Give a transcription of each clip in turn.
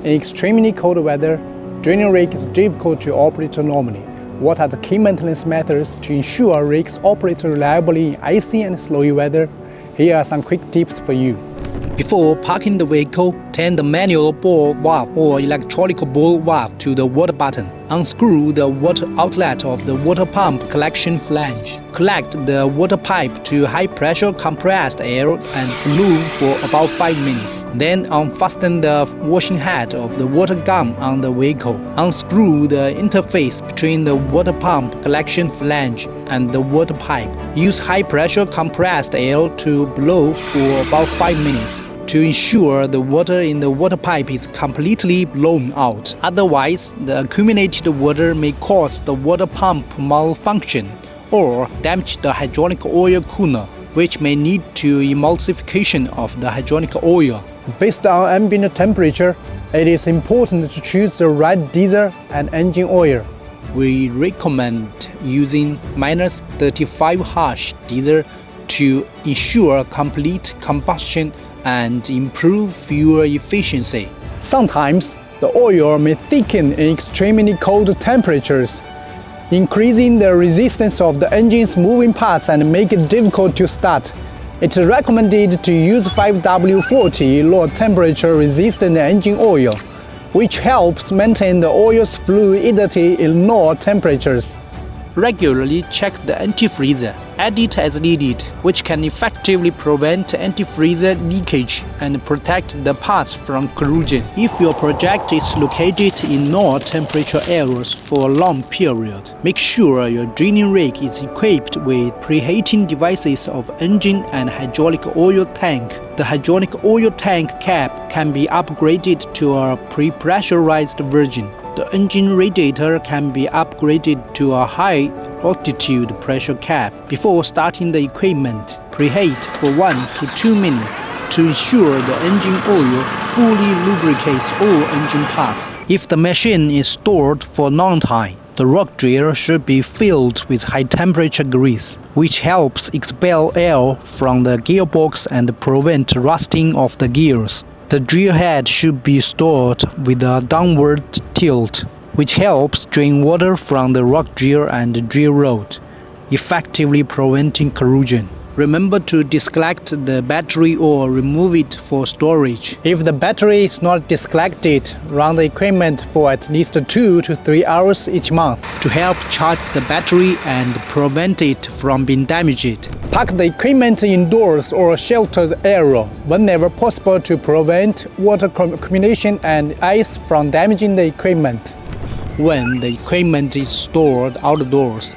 In extremely cold weather, draining rig is difficult to operate normally. What are the key maintenance methods to ensure rigs operate reliably in icy and snowy weather? Here are some quick tips for you. Before parking the vehicle, turn the manual ball valve or electronic ball valve to the water button. Unscrew the water outlet of the water pump collection flange. Collect the water pipe to high-pressure compressed air and blow for about 5 minutes. Then unfasten the washing head of the water gun on the vehicle. Unscrew the interface between the water pump collection flange and the water pipe. Use high-pressure compressed air to blow for about 5 minutes to ensure the water in the water pipe is completely blown out. Otherwise, the accumulated water may cause the water pump malfunction or damage the hydraulic oil cooler, which may lead to emulsification of the hydraulic oil. Based on ambient temperature, it is important to choose the right diesel and engine oil. We recommend using -35 hash diesel to ensure complete combustion and improve fuel efficiency. Sometimes, the oil may thicken in extremely cold temperatures, increasing the resistance of the engine's moving parts and make it difficult to start. It is recommended to use 5W40 low temperature resistant engine oil, which helps maintain the oil's fluidity in lower temperatures. Regularly check the antifreezer. Add it as needed, which can effectively prevent antifreezer leakage and protect the parts from corrosion. If your project is located in lower temperature areas for a long period, make sure your draining rig is equipped with preheating devices of engine and hydraulic oil tank. The hydraulic oil tank cap can be upgraded to a pre-pressurized version. The engine radiator can be upgraded to a high-altitude pressure cap. Before starting the equipment, preheat for 1 to 2 minutes to ensure the engine oil fully lubricates all engine parts. If the machine is stored for a long time, the rock driller should be filled with high-temperature grease, which helps expel air from the gearbox and prevent rusting of the gears. The drill head should be stored with a downward tilt, which helps drain water from the rock drill and the drill rod, effectively preventing corrosion. Remember to disconnect the battery or remove it for storage. If the battery is not disconnected, run the equipment for at least 2 to 3 hours each month to help charge the battery and prevent it from being damaged. Park the equipment indoors or a sheltered area whenever possible to prevent water accumulation and ice from damaging the equipment. When the equipment is stored outdoors,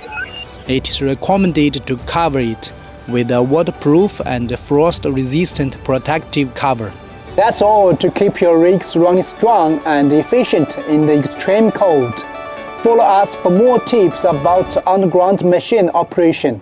it is recommended to cover it with a waterproof and frost-resistant protective cover. That's all to keep your rigs running strong and efficient in the extreme cold. Follow us for more tips about underground machine operation.